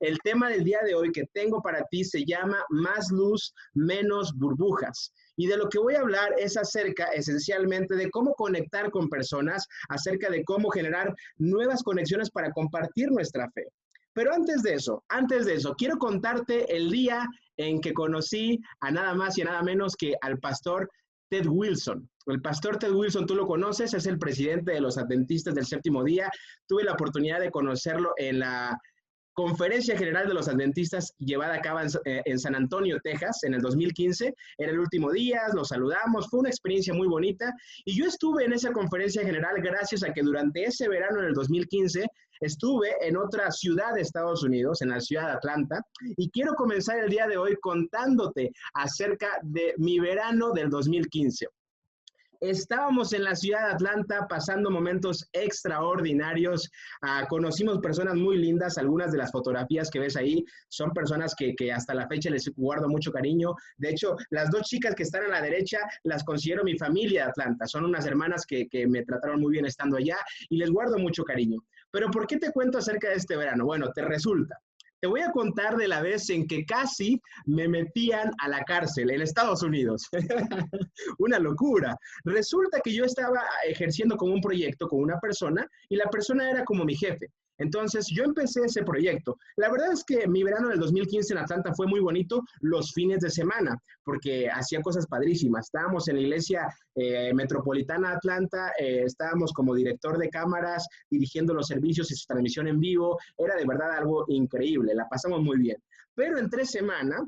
El tema del día de hoy que tengo para ti se llama Más luz, menos burbujas. Y de lo que voy a hablar es acerca esencialmente de cómo conectar con personas, acerca de cómo generar nuevas conexiones para compartir nuestra fe. Pero antes de eso, quiero contarte el día en que conocí a nada más y a nada menos que al pastor Ted Wilson. El pastor Ted Wilson, tú lo conoces, es el presidente de los Adventistas del Séptimo Día. Tuve la oportunidad de conocerlo en la Conferencia General de los Adventistas llevada a cabo en San Antonio, Texas, en el 2015. Era el último día, nos saludamos, fue una experiencia muy bonita. Y yo estuve en esa conferencia general gracias a que durante ese verano, en el 2015, estuve en otra ciudad de Estados Unidos, en la ciudad de Atlanta. Y quiero comenzar el día de hoy contándote acerca de mi verano del 2015. Estábamos en la ciudad de Atlanta pasando momentos extraordinarios. Conocimos personas muy lindas. Algunas de las fotografías que ves ahí son personas que hasta la fecha les guardo mucho cariño. De hecho, las dos chicas que están a la derecha las considero mi familia de Atlanta. Son unas hermanas que me trataron muy bien estando allá y les guardo mucho cariño. Pero ¿por qué te cuento acerca de este verano? Bueno, te voy a contar de la vez en que casi me metían a la cárcel en Estados Unidos. Una locura. Resulta que yo estaba ejerciendo como un proyecto con una persona y la persona era como mi jefe. Entonces yo empecé ese proyecto. La verdad es que mi verano del 2015 en Atlanta fue muy bonito los fines de semana, porque hacía cosas padrísimas. Estábamos en la iglesia metropolitana de Atlanta, estábamos como director de cámaras, dirigiendo los servicios y su transmisión en vivo. Era de verdad algo increíble, la pasamos muy bien. Pero entre semana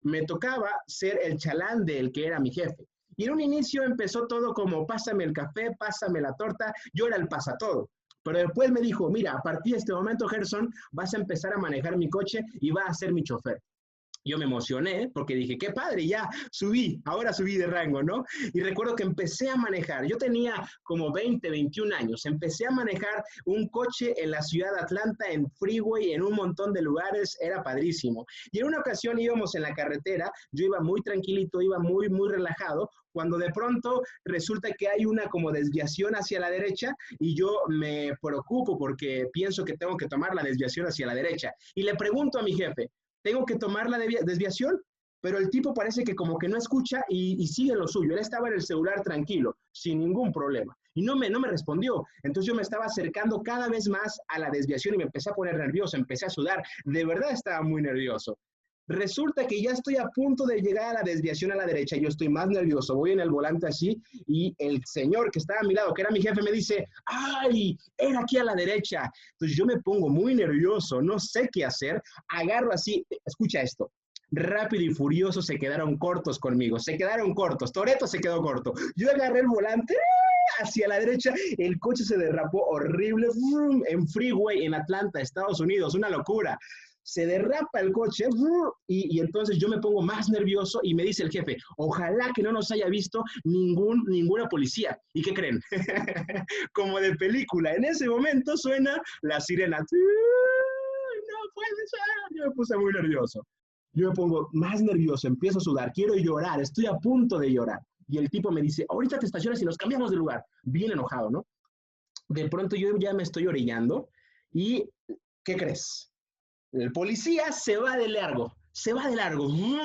me tocaba ser el chalán del que era mi jefe. Y en un inicio empezó todo como pásame el café, pásame la torta, yo era el pasatodo. Pero después me dijo, mira, a partir de este momento, Gerson, vas a empezar a manejar mi coche y vas a ser mi chofer. Yo me emocioné porque dije, qué padre, ya ahora subí de rango, ¿no? Y recuerdo que empecé a manejar, yo tenía como 20, 21 años, empecé a manejar un coche en la ciudad de Atlanta, en freeway, en un montón de lugares, era padrísimo. Y en una ocasión íbamos en la carretera, yo iba muy tranquilito, iba muy, muy relajado, cuando de pronto resulta que hay una como desviación hacia la derecha y yo me preocupo porque pienso que tengo que tomar la desviación hacia la derecha. Y le pregunto a mi jefe, ¿tengo que tomar la desviación? Pero el tipo parece que como que no escucha y sigue lo suyo. Él estaba en el celular tranquilo, sin ningún problema. Y no me respondió. Entonces yo me estaba acercando cada vez más a la desviación y me empecé a poner nervioso, empecé a sudar. De verdad estaba muy nervioso. Resulta que ya estoy a punto de llegar a la desviación a la derecha, yo estoy más nervioso, voy en el volante así y el señor que estaba a mi lado, que era mi jefe, me dice, ¡ay! Era aquí a la derecha. Entonces yo me pongo muy nervioso, no sé qué hacer, agarro así, escucha esto. Rápido y Furioso se quedaron cortos conmigo, se quedaron cortos, Toretto se quedó corto. Yo agarré el volante hacia la derecha, el coche se derrapó horrible en freeway en Atlanta, Estados Unidos, una locura. Se derrapa el coche y entonces yo me pongo más nervioso y me dice el jefe, ojalá que no nos haya visto ninguna policía. ¿Y qué creen? Como de película, en ese momento suena la sirena. No puede ser. Yo me puse muy nervioso. Yo me pongo más nervioso, empiezo a sudar, quiero llorar, estoy a punto de llorar. Y el tipo me dice, ahorita te estacionas y nos cambiamos de lugar. Bien enojado, ¿no? De pronto yo ya me estoy orillando y ¿qué crees? El policía se va de largo,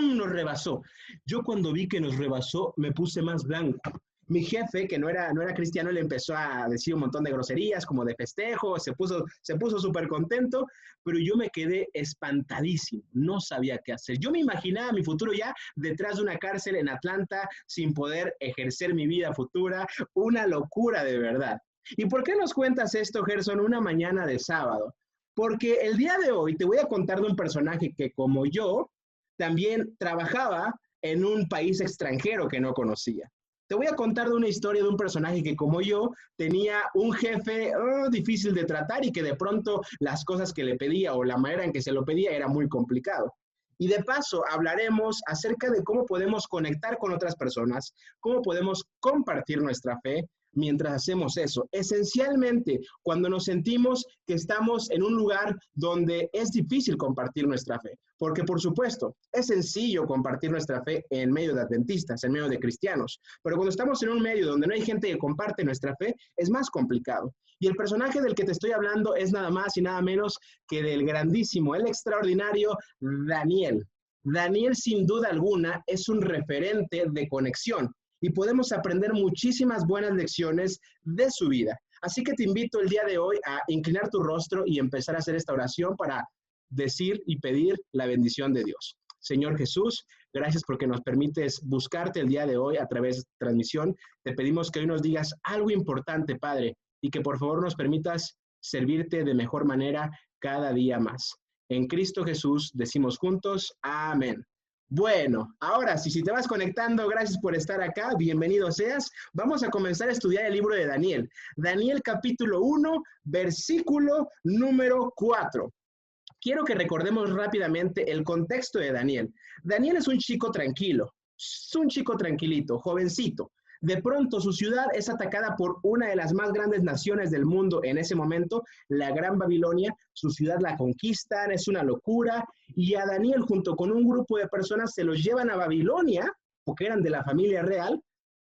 nos rebasó. Yo cuando vi que nos rebasó me puse más blanco. Mi jefe, que no era cristiano, le empezó a decir un montón de groserías, como de festejo, se puso súper contento, pero yo me quedé espantadísimo, no sabía qué hacer. Yo me imaginaba mi futuro ya detrás de una cárcel en Atlanta, sin poder ejercer mi vida futura, una locura de verdad. ¿Y por qué nos cuentas esto, Gerson, una mañana de sábado? Porque el día de hoy te voy a contar de un personaje que, como yo, también trabajaba en un país extranjero que no conocía. Te voy a contar de una historia de un personaje que, como yo, tenía un jefe difícil de tratar y que de pronto las cosas que le pedía o la manera en que se lo pedía era muy complicado. Y de paso hablaremos acerca de cómo podemos conectar con otras personas, cómo podemos compartir nuestra fe, mientras hacemos eso. Esencialmente, cuando nos sentimos que estamos en un lugar donde es difícil compartir nuestra fe. Porque, por supuesto, es sencillo compartir nuestra fe en medio de adventistas, en medio de cristianos. Pero cuando estamos en un medio donde no hay gente que comparte nuestra fe, es más complicado. Y el personaje del que te estoy hablando es nada más y nada menos que del grandísimo, el extraordinario Daniel. Daniel, sin duda alguna, es un referente de conexión y podemos aprender muchísimas buenas lecciones de su vida. Así que te invito el día de hoy a inclinar tu rostro y empezar a hacer esta oración para decir y pedir la bendición de Dios. Señor Jesús, gracias porque nos permites buscarte el día de hoy a través de transmisión. Te pedimos que hoy nos digas algo importante, Padre, y que por favor nos permitas servirte de mejor manera cada día más. En Cristo Jesús decimos juntos, amén. Bueno, ahora sí, si te vas conectando, gracias por estar acá, bienvenido seas. Vamos a comenzar a estudiar el libro de Daniel. Daniel capítulo 1, versículo número 4. Quiero que recordemos rápidamente el contexto de Daniel. Daniel es un chico tranquilo, es un chico tranquilito, jovencito. De pronto su ciudad es atacada por una de las más grandes naciones del mundo en ese momento, la Gran Babilonia. Su ciudad la conquistan, es una locura, y a Daniel junto con un grupo de personas se los llevan a Babilonia, porque eran de la familia real,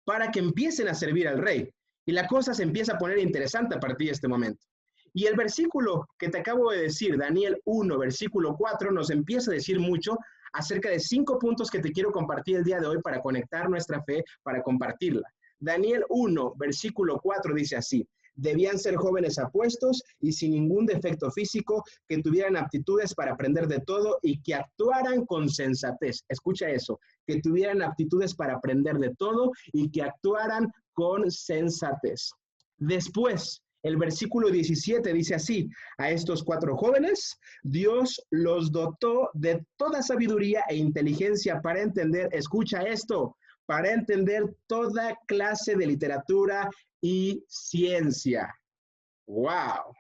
para que empiecen a servir al rey. Y la cosa se empieza a poner interesante a partir de este momento. Y el versículo que te acabo de decir, Daniel 1, versículo 4, nos empieza a decir mucho acerca de 5 puntos que te quiero compartir el día de hoy para conectar nuestra fe, para compartirla. Daniel 1, versículo 4 dice así: debían ser jóvenes apuestos y sin ningún defecto físico, que tuvieran aptitudes para aprender de todo y que actuaran con sensatez. Escucha eso, que tuvieran aptitudes para aprender de todo y que actuaran con sensatez. Después, el versículo 17 dice así: a estos 4 jóvenes, Dios los dotó de toda sabiduría e inteligencia para entender, escucha esto, para entender toda clase de literatura y ciencia. ¡Wow!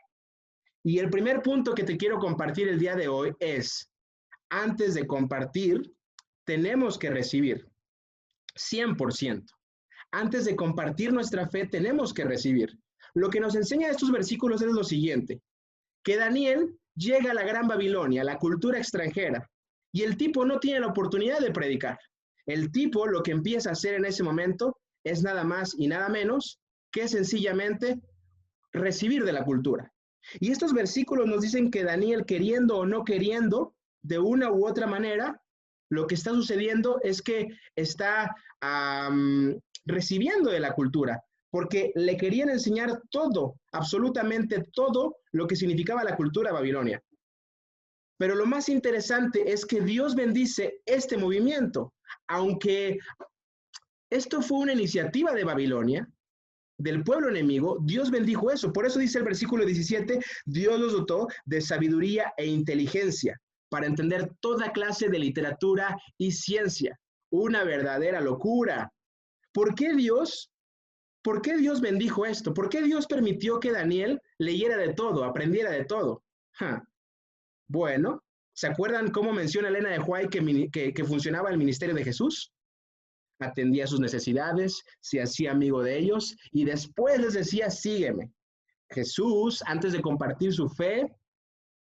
Y el primer punto que te quiero compartir el día de hoy es, antes de compartir, tenemos que recibir, 100%. Antes de compartir nuestra fe, tenemos que recibir. Lo que nos enseña estos versículos es lo siguiente, que Daniel llega a la Gran Babilonia, la cultura extranjera, y el tipo no tiene la oportunidad de predicar. El tipo lo que empieza a hacer en ese momento es nada más y nada menos que sencillamente recibir de la cultura. Y estos versículos nos dicen que Daniel, queriendo o no queriendo, de una u otra manera, lo que está sucediendo es que está recibiendo de la cultura, porque le querían enseñar todo, absolutamente todo lo que significaba la cultura babilonia. Pero lo más interesante es que Dios bendice este movimiento, aunque esto fue una iniciativa de Babilonia, del pueblo enemigo, Dios bendijo eso. Por eso dice el versículo 17, Dios los dotó de sabiduría e inteligencia para entender toda clase de literatura y ciencia. Una verdadera locura. ¿Por qué Dios bendijo esto? ¿Por qué Dios permitió que Daniel leyera de todo, aprendiera de todo? Bueno, ¿se acuerdan cómo menciona Elena de White que funcionaba el ministerio de Jesús? Atendía sus necesidades, se hacía amigo de ellos y después les decía, sígueme. Jesús, antes de compartir su fe,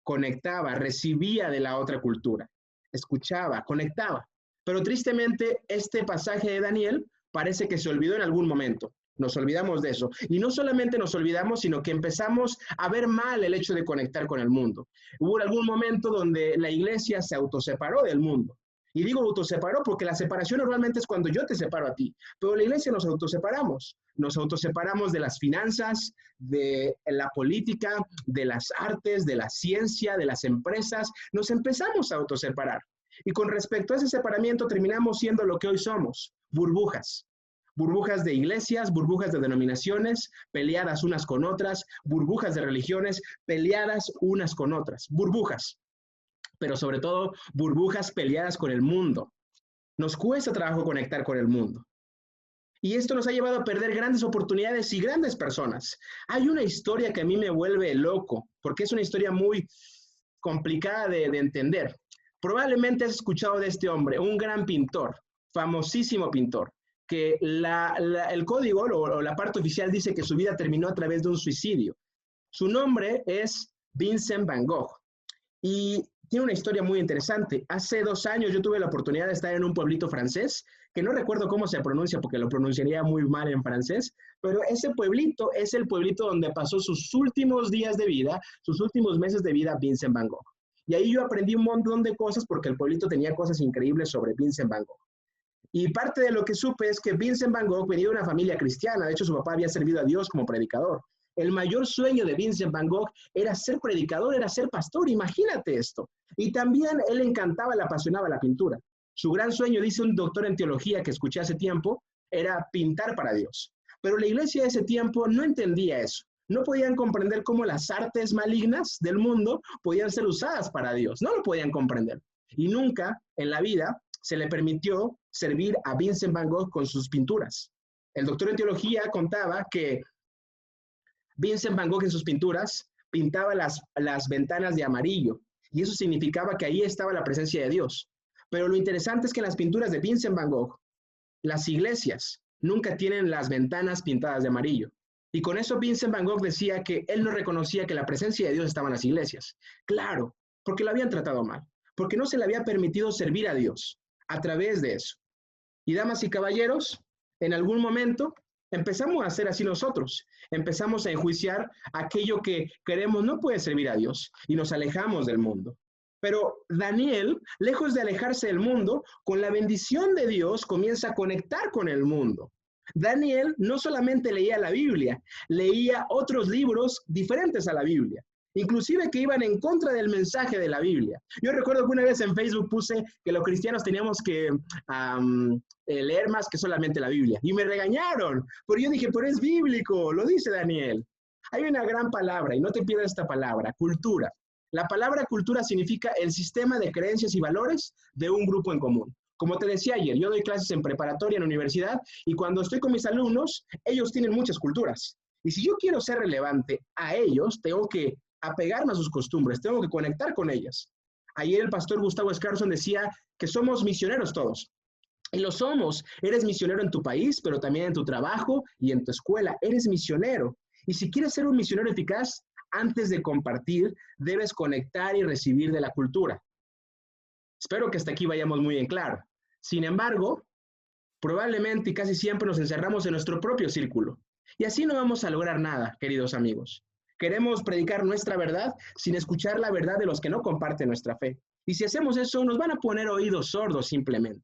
conectaba, recibía de la otra cultura, escuchaba, conectaba. Pero tristemente, este pasaje de Daniel parece que se olvidó en algún momento. Nos olvidamos de eso. Y no solamente nos olvidamos, sino que empezamos a ver mal el hecho de conectar con el mundo. Hubo algún momento donde la iglesia se autoseparó del mundo. Y digo autoseparó porque la separación normalmente es cuando yo te separo a ti. Pero la iglesia nos autoseparamos. Nos autoseparamos de las finanzas, de la política, de las artes, de la ciencia, de las empresas. Nos empezamos a autoseparar. Y con respecto a ese separamiento terminamos siendo lo que hoy somos, burbujas. Burbujas de iglesias, burbujas de denominaciones, peleadas unas con otras, burbujas de religiones, peleadas unas con otras, burbujas, pero sobre todo burbujas peleadas con el mundo. Nos cuesta trabajo conectar con el mundo. Y esto nos ha llevado a perder grandes oportunidades y grandes personas. Hay una historia que a mí me vuelve loco, porque es una historia muy complicada de entender. Probablemente has escuchado de este hombre, un gran pintor, famosísimo pintor, que el código o la parte oficial dice que su vida terminó a través de un suicidio. Su nombre es Vincent Van Gogh y tiene una historia muy interesante. Hace 2 años yo tuve la oportunidad de estar en un pueblito francés, que no recuerdo cómo se pronuncia porque lo pronunciaría muy mal en francés, pero ese pueblito es el pueblito donde pasó sus últimos días de vida, sus últimos meses de vida Vincent Van Gogh. Y ahí yo aprendí un montón de cosas porque el pueblito tenía cosas increíbles sobre Vincent Van Gogh. Y parte de lo que supe es que Vincent Van Gogh venía de una familia cristiana. De hecho, su papá había servido a Dios como predicador. El mayor sueño de Vincent Van Gogh era ser predicador, era ser pastor. Imagínate esto. Y también él le encantaba, le apasionaba la pintura. Su gran sueño, dice un doctor en teología que escuché hace tiempo, era pintar para Dios. Pero la iglesia de ese tiempo no entendía eso. No podían comprender cómo las artes malignas del mundo podían ser usadas para Dios. No lo podían comprender. Y nunca en la vida se le permitió servir a Vincent Van Gogh con sus pinturas. El doctor en teología contaba que Vincent Van Gogh en sus pinturas pintaba las ventanas de amarillo, y eso significaba que ahí estaba la presencia de Dios. Pero lo interesante es que en las pinturas de Vincent Van Gogh, las iglesias nunca tienen las ventanas pintadas de amarillo. Y con eso Vincent Van Gogh decía que él no reconocía que la presencia de Dios estaba en las iglesias. Claro, porque lo habían tratado mal, porque no se le había permitido servir a Dios a través de eso. Y damas y caballeros, en algún momento empezamos a hacer así nosotros. Empezamos a enjuiciar aquello que queremos no puede servir a Dios y nos alejamos del mundo. Pero Daniel, lejos de alejarse del mundo, con la bendición de Dios comienza a conectar con el mundo. Daniel no solamente leía la Biblia, leía otros libros diferentes a la Biblia, inclusive que iban en contra del mensaje de la Biblia. Yo recuerdo que una vez en Facebook puse que los cristianos teníamos que leer más que solamente la Biblia, y me regañaron, pero yo dije, pero es bíblico, lo dice Daniel. Hay una gran palabra, y no te pierdas esta palabra, cultura. La palabra cultura significa el sistema de creencias y valores de un grupo en común. Como te decía ayer, yo doy clases en preparatoria en la universidad, y cuando estoy con mis alumnos, ellos tienen muchas culturas. Y si yo quiero ser relevante a ellos, tengo que apegarme a sus costumbres, tengo que conectar con ellas. Ayer el pastor Gustavo Scarson decía que somos misioneros todos. Y lo somos. Eres misionero en tu país, pero también en tu trabajo y en tu escuela. Eres misionero. Y si quieres ser un misionero eficaz, antes de compartir, debes conectar y recibir de la cultura. Espero que hasta aquí vayamos muy en claro. Sin embargo, probablemente y casi siempre nos encerramos en nuestro propio círculo. Y así no vamos a lograr nada, queridos amigos. Queremos predicar nuestra verdad sin escuchar la verdad de los que no comparten nuestra fe. Y si hacemos eso, nos van a poner oídos sordos simplemente.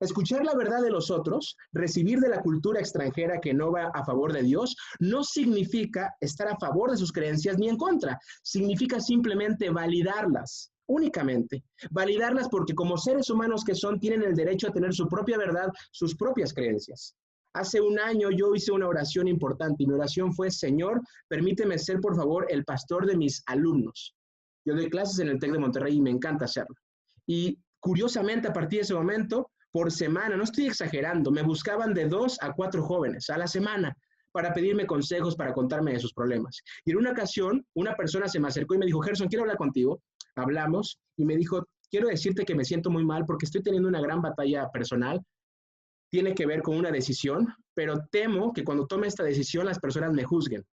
Escuchar la verdad de los otros, recibir de la cultura extranjera que no va a favor de Dios, no significa estar a favor de sus creencias ni en contra. Significa simplemente validarlas, únicamente. Validarlas porque como seres humanos que son, tienen el derecho a tener su propia verdad, sus propias creencias. Hace 1 año yo hice una oración importante y mi oración fue, Señor, permíteme ser por favor el pastor de mis alumnos. Yo doy clases en el TEC de Monterrey y me encanta hacerlo. Y curiosamente a partir de ese momento, por semana, no estoy exagerando, me buscaban de 2 a 4 jóvenes a la semana para pedirme consejos, para contarme de sus problemas. Y en una ocasión, una persona se me acercó y me dijo, Gerson, quiero hablar contigo. Hablamos y me dijo, quiero decirte que me siento muy mal porque estoy teniendo una gran batalla personal. Tiene que ver con una decisión, pero temo que cuando tome esta decisión las personas me juzguen,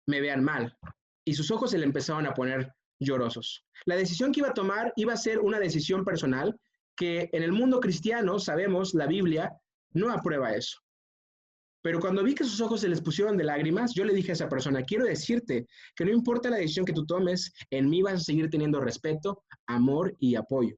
me vean mal. Y sus ojos se le empezaron a poner llorosos. La decisión que iba a tomar iba a ser una decisión personal que en el mundo cristiano, sabemos, la Biblia no aprueba eso. Pero cuando vi que sus ojos se les pusieron de lágrimas, yo le dije a esa persona, quiero decirte que no importa la decisión que tú tomes, en mí vas a seguir teniendo respeto, amor y apoyo.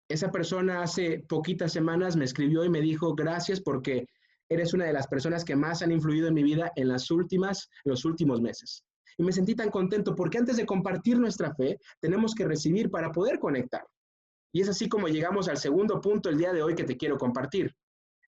Esa persona hace poquitas semanas me escribió y me dijo, gracias porque eres una de las personas que más han influido en mi vida en los últimos meses. Y me sentí tan contento porque antes de compartir nuestra fe, tenemos que recibir para poder conectar. Y es así como llegamos al segundo punto el día de hoy que te quiero compartir.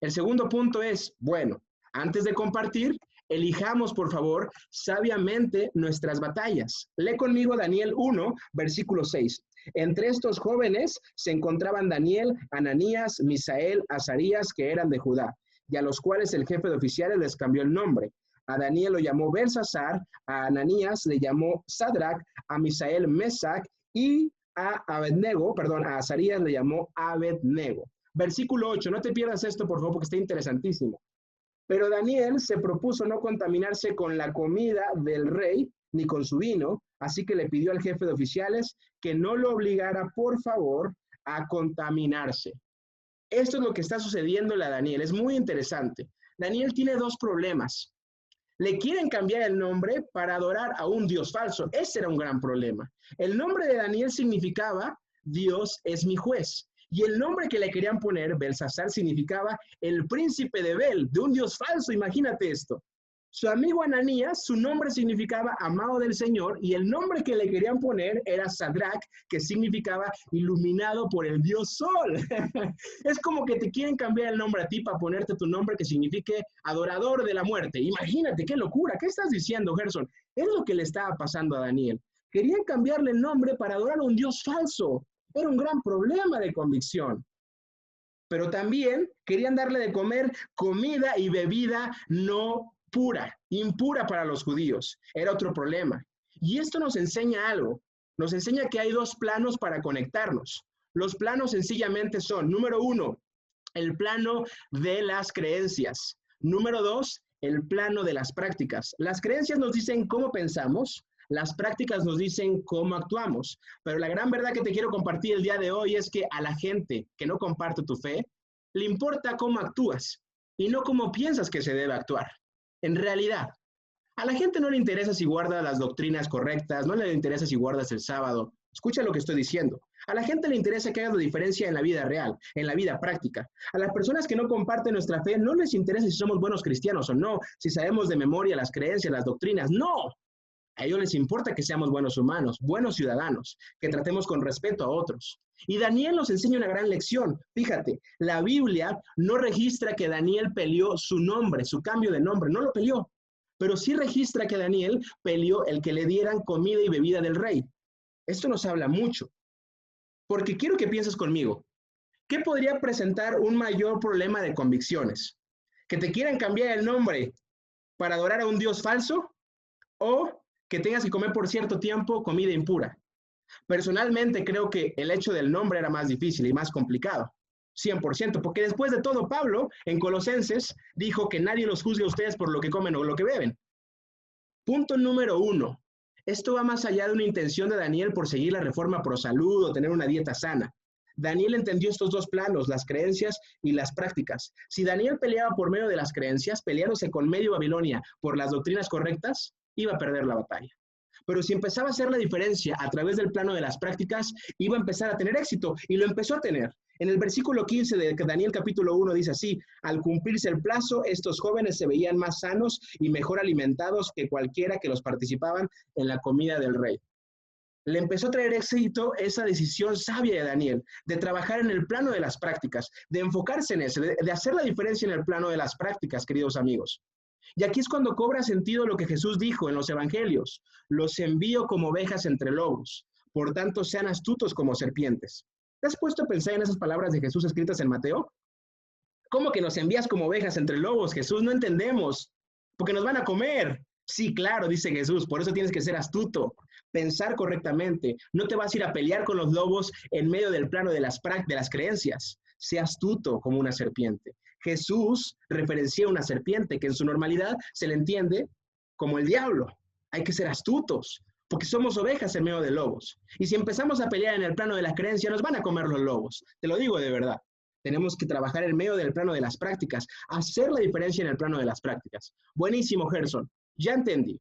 El segundo punto es, bueno, antes de compartir, elijamos por favor sabiamente nuestras batallas. Lee conmigo Daniel 1, versículo 6. Entre estos jóvenes se encontraban Daniel, Ananías, Misael, Azarías, que eran de Judá, y a los cuales el jefe de oficiales les cambió el nombre. A Daniel lo llamó Belsasar, a Ananías le llamó Sadrac, a Misael Mesac y a Azarías le llamó Abednego. Versículo 8, no te pierdas esto, por favor, porque está interesantísimo. Pero Daniel se propuso no contaminarse con la comida del rey ni con su vino, así que le pidió al jefe de oficiales que no lo obligara, por favor, a contaminarse. Esto es lo que está sucediendo a Daniel. Es muy interesante. Daniel tiene dos problemas. Le quieren cambiar el nombre para adorar a un Dios falso. Ese era un gran problema. El nombre de Daniel significaba Dios es mi juez. Y el nombre que le querían poner, Belsasar, significaba el príncipe de Bel, de un Dios falso. Imagínate esto. Su amigo Ananías, su nombre significaba amado del Señor, y el nombre que le querían poner era Sadrach, que significaba iluminado por el Dios Sol. Es como que te quieren cambiar el nombre a ti para ponerte tu nombre que signifique adorador de la muerte. Imagínate, qué locura. ¿Qué estás diciendo, Gerson? Es lo que le estaba pasando a Daniel. Querían cambiarle el nombre para adorar a un Dios falso. Era un gran problema de convicción. Pero también querían darle de comer comida y bebida no pura, impura para los judíos. Era otro problema. Y esto nos enseña algo. Nos enseña que hay dos planos para conectarnos. Los planos sencillamente son, número uno, el plano de las creencias. Número dos, el plano de las prácticas. Las creencias nos dicen cómo pensamos, las prácticas nos dicen cómo actuamos. Pero la gran verdad que te quiero compartir el día de hoy es que a la gente que no comparte tu fe, le importa cómo actúas y no cómo piensas que se debe actuar. En realidad, a la gente no le interesa si guardas las doctrinas correctas, no le interesa si guardas el sábado. Escucha lo que estoy diciendo. A la gente le interesa que hagas la diferencia en la vida real, en la vida práctica. A las personas que no comparten nuestra fe no les interesa si somos buenos cristianos o no, si sabemos de memoria las creencias, las doctrinas. No. A ellos les importa que seamos buenos humanos, buenos ciudadanos, que tratemos con respeto a otros. Y Daniel nos enseña una gran lección. Fíjate, la Biblia no registra que Daniel peleó su nombre, su cambio de nombre, no lo peleó. Pero sí registra que Daniel peleó el que le dieran comida y bebida del rey. Esto nos habla mucho. Porque quiero que pienses conmigo. ¿Qué podría presentar un mayor problema de convicciones? ¿Que te quieran cambiar el nombre para adorar a un Dios falso? ¿O que tengas que comer por cierto tiempo comida impura? Personalmente creo que el hecho del nombre era más difícil y más complicado, 100%, porque después de todo Pablo en Colosenses dijo que nadie los juzgue a ustedes por lo que comen o lo que beben. Punto número uno, esto va más allá de una intención de Daniel por seguir la reforma pro salud o tener una dieta sana. Daniel entendió estos dos planos, las creencias y las prácticas. Si Daniel peleaba por medio de las creencias, peleándose con medio Babilonia por las doctrinas correctas, iba a perder la batalla. Pero si empezaba a hacer la diferencia a través del plano de las prácticas, iba a empezar a tener éxito, y lo empezó a tener. En el versículo 15 de Daniel capítulo 1 dice así: al cumplirse el plazo, estos jóvenes se veían más sanos y mejor alimentados que cualquiera que los participaban en la comida del rey. Le empezó a traer éxito esa decisión sabia de Daniel, de trabajar en el plano de las prácticas, de enfocarse en eso, de hacer la diferencia en el plano de las prácticas, queridos amigos. Y aquí es cuando cobra sentido lo que Jesús dijo en los evangelios: los envío como ovejas entre lobos, por tanto sean astutos como serpientes. ¿Te has puesto a pensar en esas palabras de Jesús escritas en Mateo? ¿Cómo que nos envías como ovejas entre lobos, Jesús? No entendemos, porque nos van a comer. Sí, claro, dice Jesús, por eso tienes que ser astuto, pensar correctamente. No te vas a ir a pelear con los lobos en medio del plano de las creencias. Sé astuto como una serpiente. Jesús referencia a una serpiente que en su normalidad se le entiende como el diablo. Hay que ser astutos, porque somos ovejas en medio de lobos. Y si empezamos a pelear en el plano de la creencia, nos van a comer los lobos. Te lo digo de verdad. Tenemos que trabajar en medio del plano de las prácticas, hacer la diferencia en el plano de las prácticas. Buenísimo, Gerson. Ya entendí,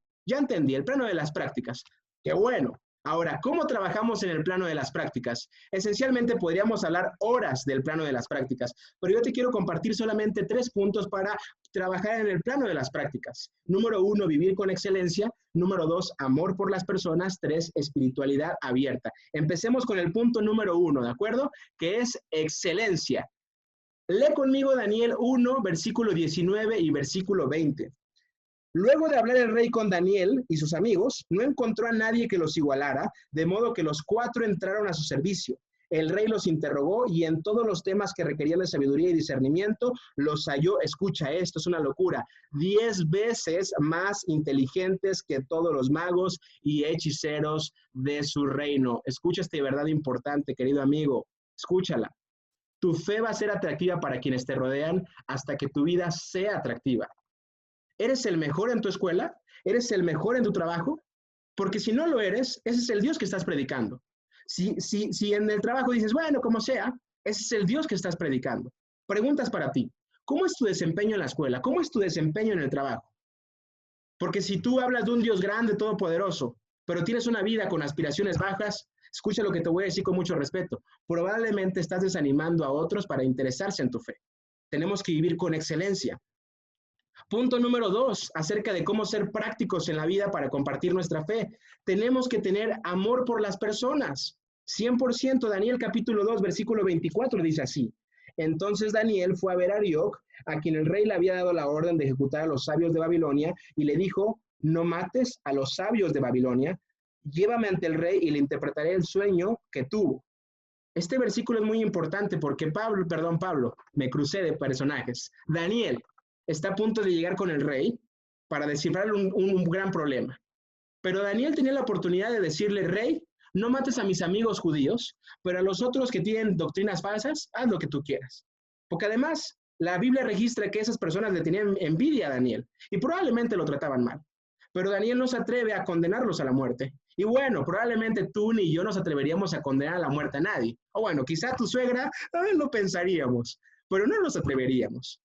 el plano de las prácticas. ¡Qué bueno! Ahora, ¿cómo trabajamos en el plano de las prácticas? Esencialmente podríamos hablar horas del plano de las prácticas, pero yo te quiero compartir solamente 3 puntos para trabajar en el plano de las prácticas. Número 1, vivir con excelencia. Número 2, amor por las personas. 3, espiritualidad abierta. Empecemos con el punto número 1, ¿de acuerdo? Que es excelencia. Lee conmigo Daniel 1, versículo 19 y versículo 20. Luego de hablar el rey con Daniel y sus amigos, no encontró a nadie que los igualara, de modo que los 4 entraron a su servicio. El rey los interrogó y en todos los temas que requerían de sabiduría y discernimiento, los halló, escucha esto, es una locura, 10 veces más inteligentes que todos los magos y hechiceros de su reino. Escucha esta verdad importante, querido amigo, escúchala. Tu fe va a ser atractiva para quienes te rodean hasta que tu vida sea atractiva. ¿Eres el mejor en tu escuela? ¿Eres el mejor en tu trabajo? Porque si no lo eres, ese es el Dios que estás predicando. Si en el trabajo dices, bueno, como sea, ese es el Dios que estás predicando. Preguntas para ti. ¿Cómo es tu desempeño en la escuela? ¿Cómo es tu desempeño en el trabajo? Porque si tú hablas de un Dios grande, todopoderoso, pero tienes una vida con aspiraciones bajas, escucha lo que te voy a decir con mucho respeto. Probablemente estás desanimando a otros para interesarse en tu fe. Tenemos que vivir con excelencia. Punto número 2, acerca de cómo ser prácticos en la vida para compartir nuestra fe. Tenemos que tener amor por las personas. 100%, Daniel capítulo 2, versículo 24 dice así. Entonces Daniel fue a ver a Arioc, a quien el rey le había dado la orden de ejecutar a los sabios de Babilonia, y le dijo, no mates a los sabios de Babilonia, llévame ante el rey y le interpretaré el sueño que tuvo. Este versículo es muy importante porque Pablo, me crucé de personajes. Daniel está a punto de llegar con el rey para descifrar un gran problema. Pero Daniel tenía la oportunidad de decirle, rey, no mates a mis amigos judíos, pero a los otros que tienen doctrinas falsas, haz lo que tú quieras. Porque además, la Biblia registra que esas personas le tenían envidia a Daniel y probablemente lo trataban mal. Pero Daniel no se atreve a condenarlos a la muerte. Y bueno, probablemente tú ni yo nos atreveríamos a condenar a la muerte a nadie. O bueno, quizá tu suegra, también lo pensaríamos, pero no nos atreveríamos.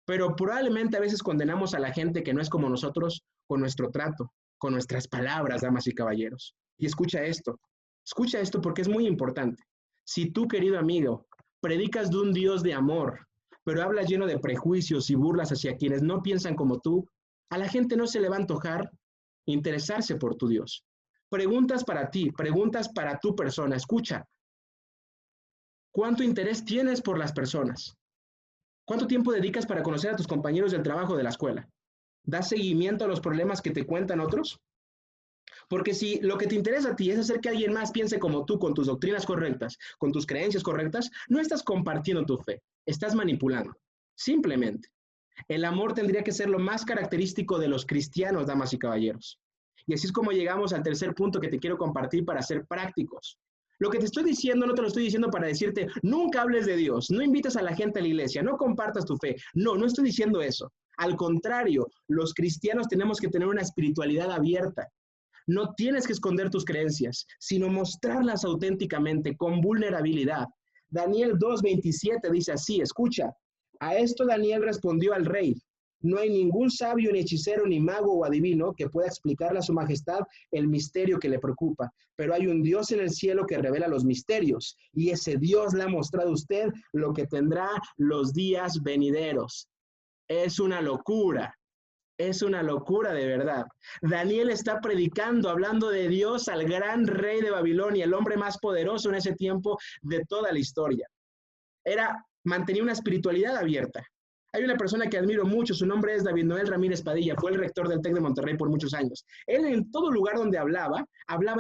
Pero probablemente a veces condenamos a la gente que no es como nosotros con nuestro trato, con nuestras palabras, damas y caballeros. Y escucha esto porque es muy importante. Si tú, querido amigo, predicas de un Dios de amor, pero hablas lleno de prejuicios y burlas hacia quienes no piensan como tú, a la gente no se le va a antojar interesarse por tu Dios. Preguntas para ti, preguntas para tu persona. Escucha, ¿cuánto interés tienes por las personas? ¿Cuánto tiempo dedicas para conocer a tus compañeros del trabajo de la escuela? ¿Das seguimiento a los problemas que te cuentan otros? Porque si lo que te interesa a ti es hacer que alguien más piense como tú, con tus doctrinas correctas, con tus creencias correctas, no estás compartiendo tu fe, estás manipulando. Simplemente. El amor tendría que ser lo más característico de los cristianos, damas y caballeros. Y así es como llegamos al tercer punto que te quiero compartir para ser prácticos. Lo que te estoy diciendo no te lo estoy diciendo para decirte, nunca hables de Dios, no invites a la gente a la iglesia, no compartas tu fe. No, no estoy diciendo eso. Al contrario, los cristianos tenemos que tener una espiritualidad abierta. No tienes que esconder tus creencias, sino mostrarlas auténticamente, con vulnerabilidad. Daniel 2:27 dice así, escucha. A esto Daniel respondió al rey, no hay ningún sabio, ni hechicero, ni mago o adivino que pueda explicarle a su majestad el misterio que le preocupa, pero hay un Dios en el cielo que revela los misterios, y ese Dios le ha mostrado a usted lo que tendrá los días venideros. Es una locura de verdad. Daniel está predicando, hablando de Dios al gran rey de Babilonia, el hombre más poderoso en ese tiempo de toda la historia. Mantenía una espiritualidad abierta. Hay una persona que admiro mucho, su nombre es David Noel Ramírez Padilla, fue el rector del TEC de Monterrey por muchos años. Él en todo lugar donde hablaba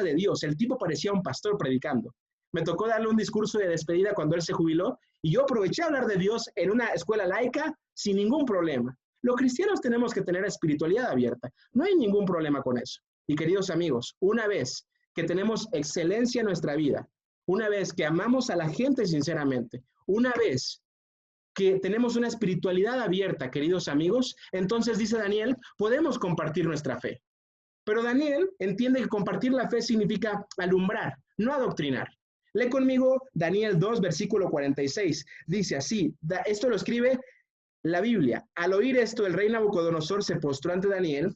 de Dios. El tipo parecía un pastor predicando. Me tocó darle un discurso de despedida cuando él se jubiló y yo aproveché a hablar de Dios en una escuela laica sin ningún problema. Los cristianos tenemos que tener espiritualidad abierta. No hay ningún problema con eso. Y queridos amigos, una vez que tenemos excelencia en nuestra vida, una vez que amamos a la gente sinceramente, una vez que tenemos una espiritualidad abierta, queridos amigos, entonces dice Daniel, podemos compartir nuestra fe. Pero Daniel entiende que compartir la fe significa alumbrar, no adoctrinar. Lee conmigo Daniel 2, versículo 46. Dice así, esto lo escribe la Biblia. Al oír esto, el rey Nabucodonosor se postró ante Daniel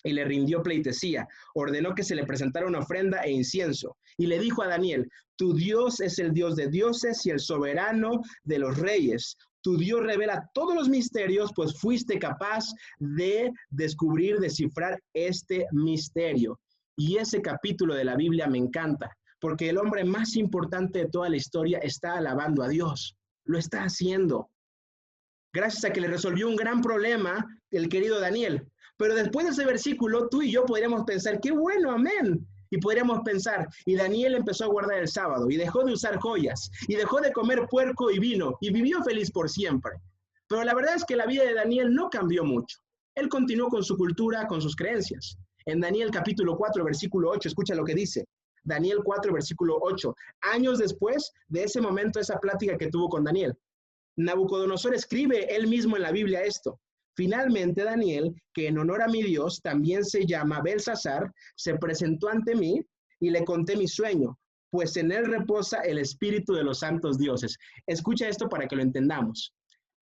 y le rindió pleitesía. Ordenó que se le presentara una ofrenda e incienso. Y le dijo a Daniel, tu Dios es el Dios de dioses y el soberano de los reyes. Tu Dios revela todos los misterios, pues fuiste capaz de descifrar este misterio. Y ese capítulo de la Biblia me encanta, porque el hombre más importante de toda la historia está alabando a Dios. Lo está haciendo. Gracias a que le resolvió un gran problema el querido Daniel. Pero después de ese versículo, tú y yo podríamos pensar, qué bueno, amén. Y podríamos pensar, y Daniel empezó a guardar el sábado, y dejó de usar joyas, y dejó de comer puerco y vino, y vivió feliz por siempre. Pero la verdad es que la vida de Daniel no cambió mucho. Él continuó con su cultura, con sus creencias. En Daniel capítulo 4, versículo 8, escucha lo que dice. Daniel 4, versículo 8. Años después de ese momento, esa plática que tuvo con Daniel, Nabucodonosor escribe él mismo en la Biblia esto. Finalmente Daniel, que en honor a mi Dios también se llama Belsasar, se presentó ante mí y le conté mi sueño, pues en él reposa el espíritu de los santos dioses. Escucha esto para que lo entendamos.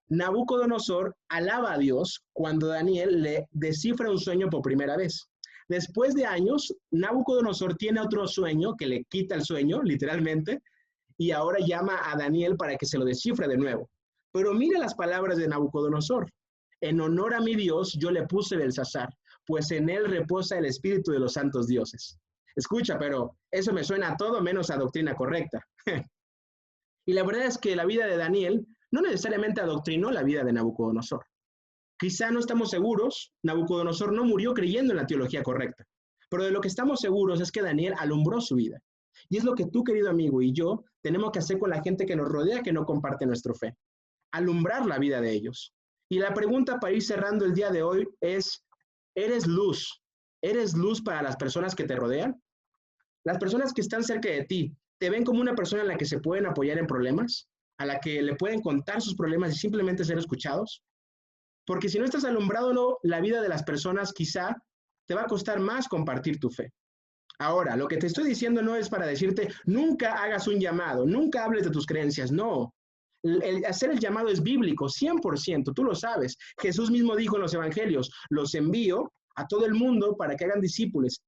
Nabucodonosor alaba a Dios cuando Daniel le descifra un sueño por primera vez. Después de años, Nabucodonosor tiene otro sueño que le quita el sueño, literalmente, y ahora llama a Daniel para que se lo descifre de nuevo. Pero mire las palabras de Nabucodonosor. En honor a mi Dios, yo le puse Belsasar, pues en él reposa el espíritu de los santos dioses. Escucha, pero eso me suena a todo menos a doctrina correcta. Y la verdad es que la vida de Daniel no necesariamente adoctrinó la vida de Nabucodonosor. Quizá no estamos seguros, Nabucodonosor no murió creyendo en la teología correcta, pero de lo que estamos seguros es que Daniel alumbró su vida. Y es lo que tú, querido amigo, y yo tenemos que hacer con la gente que nos rodea que no comparte nuestra fe. Alumbrar la vida de ellos. Y la pregunta para ir cerrando el día de hoy es, ¿eres luz? ¿Eres luz para las personas que te rodean? Las personas que están cerca de ti, ¿te ven como una persona en la que se pueden apoyar en problemas? ¿A la que le pueden contar sus problemas y simplemente ser escuchados? Porque si no estás alumbrando la vida de las personas, quizá te va a costar más compartir tu fe. Ahora, lo que te estoy diciendo no es para decirte, nunca hagas un llamado, nunca hables de tus creencias, no. Hacer el llamado es bíblico, 100%, tú lo sabes. Jesús mismo dijo en los evangelios, los envío a todo el mundo para que hagan discípulos,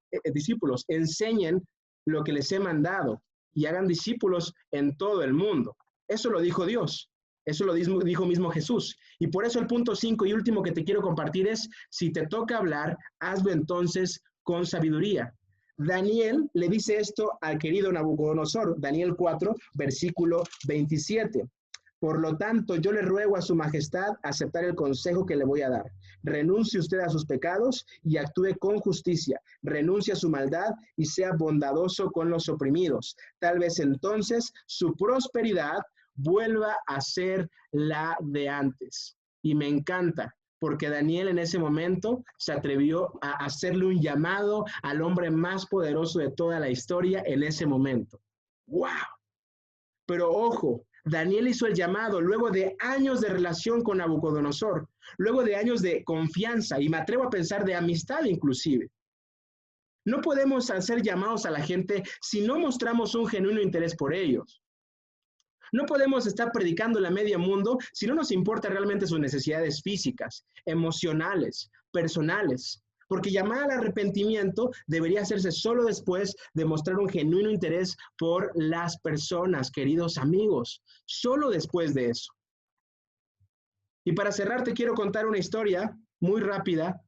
enseñen lo que les he mandado y hagan discípulos en todo el mundo. Eso lo dijo Dios, eso lo dijo mismo Jesús. Y por eso el punto 5 y último que te quiero compartir es, si te toca hablar, hazlo entonces con sabiduría. Daniel le dice esto al querido Nabucodonosor, Daniel 4, versículo 27. Por lo tanto, yo le ruego a su majestad aceptar el consejo que le voy a dar. Renuncie usted a sus pecados y actúe con justicia. Renuncie a su maldad y sea bondadoso con los oprimidos. Tal vez entonces su prosperidad vuelva a ser la de antes. Y me encanta, porque Daniel en ese momento se atrevió a hacerle un llamado al hombre más poderoso de toda la historia en ese momento. ¡Wow! Pero ojo, Daniel hizo el llamado luego de años de relación con Nabucodonosor, luego de años de confianza y me atrevo a pensar de amistad inclusive. No podemos hacer llamados a la gente si no mostramos un genuino interés por ellos. No podemos estar predicando a medio mundo si no nos importa realmente sus necesidades físicas, emocionales, personales. Porque llamar al arrepentimiento debería hacerse solo después de mostrar un genuino interés por las personas, queridos amigos. Solo después de eso. Y para cerrar, te quiero contar una historia muy rápida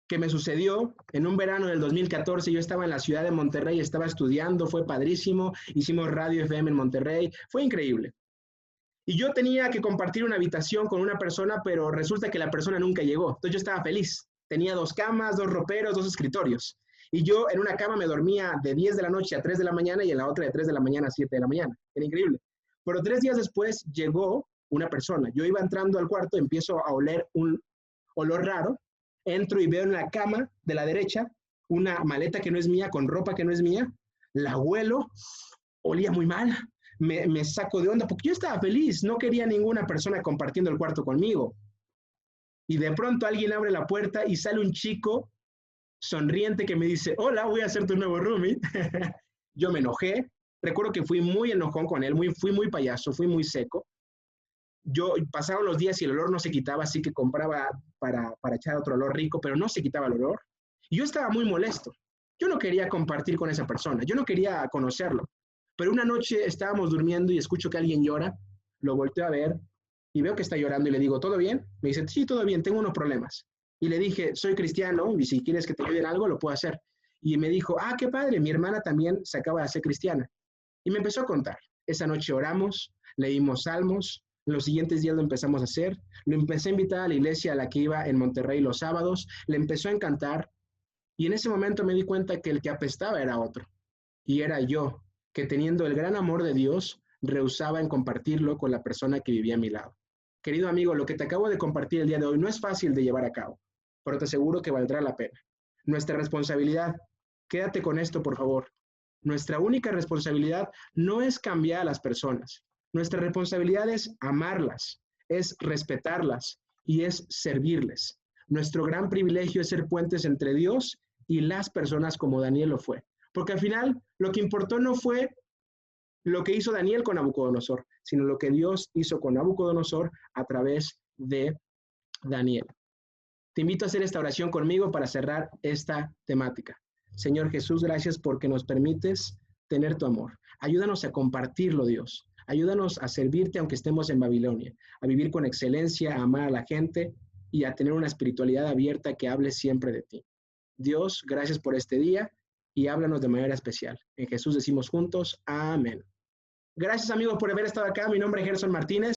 que me sucedió en un verano del 2014. Yo estaba en la ciudad de Monterrey, estaba estudiando, fue padrísimo. Hicimos radio FM en Monterrey, fue increíble. Y yo tenía que compartir una habitación con una persona, pero resulta que la persona nunca llegó. Entonces yo estaba feliz. Tenía 2 camas, 2 roperos, 2 escritorios. Y yo en una cama me dormía de 10 de la noche a 3 de la mañana y en la otra de 3 de la mañana a 7 de la mañana. Era increíble. Pero 3 días después llegó una persona. Yo iba entrando al cuarto, empiezo a oler un olor raro. Entro y veo en la cama de la derecha una maleta que no es mía, con ropa que no es mía. La huelo, olía muy mal. Me saco de onda porque yo estaba feliz. No quería ninguna persona compartiendo el cuarto conmigo. Y de pronto alguien abre la puerta y sale un chico sonriente que me dice, hola, voy a ser tu nuevo roomie. Yo me enojé. Recuerdo que fui muy enojón con él, fui muy payaso, fui muy seco. Yo pasaron los días y el olor no se quitaba, así que compraba para echar otro olor rico, pero no se quitaba el olor. Y yo estaba muy molesto. Yo no quería compartir con esa persona, yo no quería conocerlo. Pero una noche estábamos durmiendo y escucho que alguien llora, lo volteo a ver y veo que está llorando y le digo, ¿todo bien? Me dice, sí, todo bien, tengo unos problemas. Y le dije, soy cristiano y si quieres que te ayude en algo, lo puedo hacer. Y me dijo, ah, qué padre, mi hermana también se acaba de hacer cristiana. Y me empezó a contar. Esa noche oramos, leímos salmos, en los siguientes días lo empezamos a hacer, lo empecé a invitar a la iglesia a la que iba en Monterrey los sábados, le empezó a encantar y en ese momento me di cuenta que el que apestaba era otro. Y era yo, que teniendo el gran amor de Dios, rehusaba en compartirlo con la persona que vivía a mi lado. Querido amigo, lo que te acabo de compartir el día de hoy no es fácil de llevar a cabo, pero te aseguro que valdrá la pena. Nuestra responsabilidad, quédate con esto, por favor. Nuestra única responsabilidad no es cambiar a las personas. Nuestra responsabilidad es amarlas, es respetarlas y es servirles. Nuestro gran privilegio es ser puentes entre Dios y las personas como Daniel lo fue. Porque al final lo que importó no fue lo que hizo Daniel con Nabucodonosor, sino lo que Dios hizo con Nabucodonosor a través de Daniel. Te invito a hacer esta oración conmigo para cerrar esta temática. Señor Jesús, gracias porque nos permites tener tu amor. Ayúdanos a compartirlo, Dios. Ayúdanos a servirte aunque estemos en Babilonia, a vivir con excelencia, a amar a la gente y a tener una espiritualidad abierta que hable siempre de ti. Dios, gracias por este día y háblanos de manera especial. En Jesús decimos juntos, amén. Gracias amigos por haber estado acá. Mi nombre es Gerson Martínez.